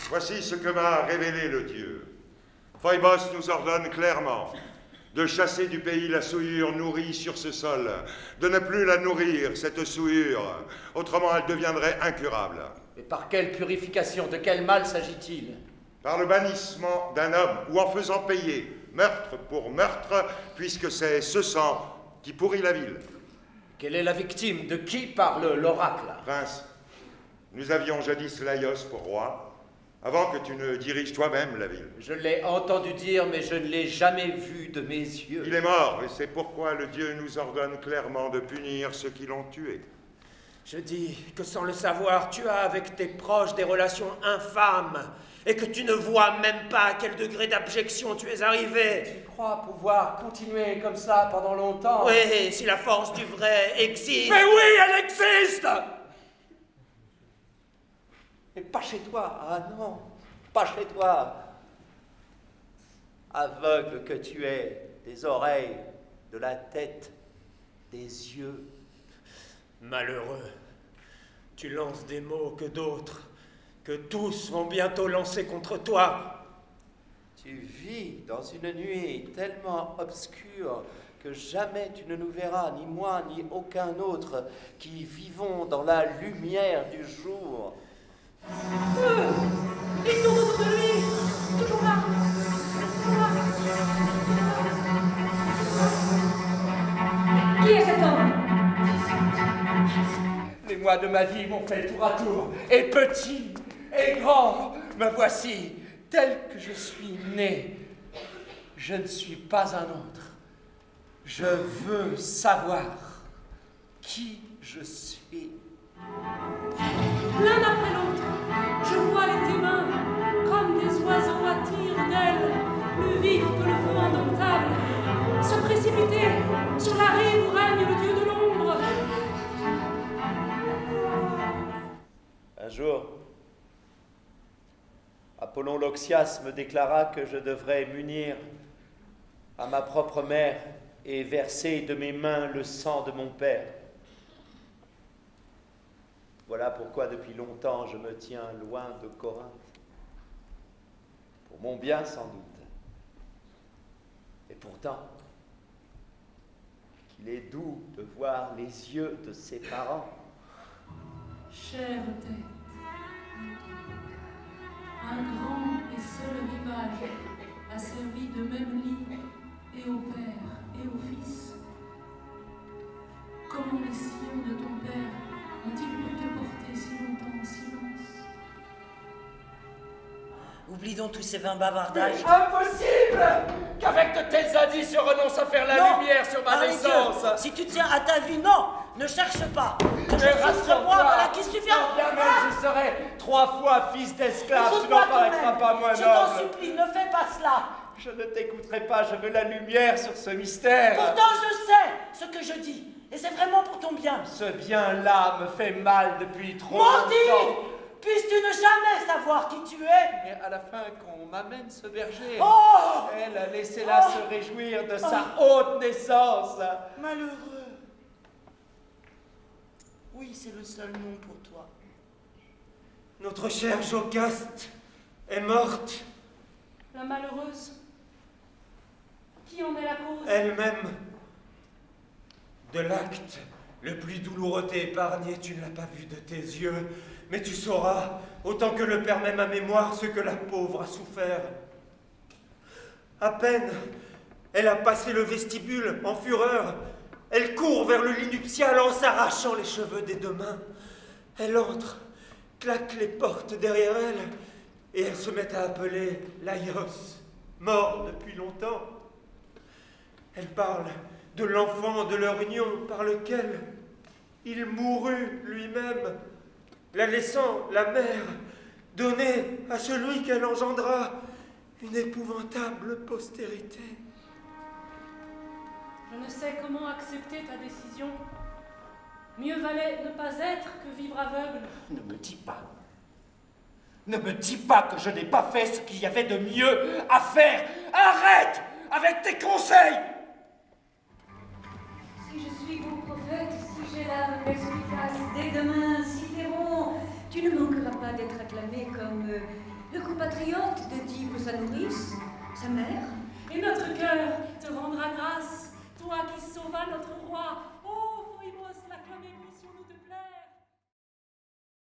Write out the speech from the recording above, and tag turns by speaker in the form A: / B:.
A: Voici ce que m'a révélé le Dieu. Phoebos nous ordonne clairement de chasser du pays la souillure nourrie sur ce sol, de ne plus la nourrir, cette souillure, autrement elle deviendrait incurable.
B: Et par quelle purification, de quel mal s'agit-il?
A: Par le bannissement d'un homme, ou en faisant payer meurtre pour meurtre, puisque c'est ce sang qui pourrit la ville.
B: Quelle est la victime? De qui parle l'oracle?
A: Prince, nous avions jadis Laios pour roi, avant que tu ne diriges toi-même la ville.
B: Je l'ai entendu dire, mais je ne l'ai jamais vu de mes yeux.
A: Il est mort, et c'est pourquoi le Dieu nous ordonne clairement de punir ceux qui l'ont tué.
C: Je dis que sans le savoir, tu as avec tes proches des relations infâmes, et que tu ne vois même pas à quel degré d'abjection tu es arrivé.
B: Tu crois pouvoir continuer comme ça pendant longtemps?
C: Oui, si la force du vrai existe. Mais oui, elle existe!
B: Mais pas chez toi, ah non, pas chez toi. Aveugle que tu es, des oreilles, de la tête, des yeux.
C: Malheureux, tu lances des mots que d'autres, que tous vont bientôt lancer contre toi.
B: Tu vis dans une nuit tellement obscure que jamais tu ne nous verras, ni moi, ni aucun autre, qui vivons dans la lumière du jour.
D: Il tourne autour de lui, toujours là, toujours là. Qui est cet homme?
C: Les mois de ma vie m'ont fait tour à tour, et petit, et grand, me voici, tel que je suis né. Je ne suis pas un autre. Je veux savoir qui je suis.
D: L'un après l'autre, je vois les tes mains, comme des oiseaux attirent d'ailes, plus vifs que le feu indomptable, se précipiter sur la rive où règne le dieu de l'ombre.
B: Un jour, Apollon Loxias me déclara que je devrais m'unir à ma propre mère et verser de mes mains le sang de mon père. Voilà pourquoi depuis longtemps je me tiens loin de Corinthe. Pour mon bien sans doute. Et pourtant, qu'il est doux de voir les yeux de ses parents.
D: Chère tête, un grand et seul rivage a servi de même lit et au père et au fils. Comment les sillons de ton père ont-ils pu te porter si longtemps en silence?
E: Oublie donc tous ces vains bavardages.
C: Impossible qu'avec de tels indices, je renonce à faire la lumière sur ma naissance.
E: Dieu, si tu tiens à ta vie, non, ne cherche pas. Rassure-moi, voilà qui suffit.
C: Bien même je serai 3 fois fils d'esclave, tu n'en paraîtras pas moins
E: Je
C: noble.
E: t'en supplie, ne fais pas cela.
C: Je ne t'écouterai pas, je veux la lumière sur ce mystère.
E: Pourtant, je sais ce que je dis, et c'est vraiment pour ton bien.
C: Ce bien-là me fait mal depuis trop
E: Maudit!
C: longtemps.
E: Puisses-tu ne jamais savoir qui tu es?
C: Mais à la fin, qu'on m'amène ce berger,
E: Oh!
C: laissez-la se réjouir de sa haute naissance.
E: Malheureux. Oui, c'est le seul nom pour toi.
C: Notre chère Jocaste est morte.
D: La malheureuse, qui en est la cause?
C: Elle-même. De l'acte le plus douloureux t'est épargné, tu ne l'as pas vu de tes yeux, mais tu sauras, autant que le permet ma mémoire, ce que la pauvre a souffert. À peine, elle a passé le vestibule en fureur. Elle court vers le lit nuptial en s'arrachant les cheveux des 2 mains. Elle entre, claque les portes derrière elle, et elle se met à appeler Laios, mort depuis longtemps. Elle parle de l'enfant de leur union par lequel il mourut lui-même, la laissant, la mère, donner à celui qu'elle engendra une épouvantable postérité.
D: Je ne sais comment accepter ta décision. Mieux valait ne pas être que vivre aveugle.
C: Ne me dis pas. Ne me dis pas que je n'ai pas fait ce qu'il y avait de mieux à faire. Arrête avec tes conseils.
F: Si je suis bon prophète, si j'ai l'âme perspicace, dès demain, si t'es bon, tu Tu ne manqueras pas d'être acclamé comme le compatriote d'Oedipe sa nourrice, sa mère.
D: Et notre cœur te rendra grâce, toi qui sauvas notre roi.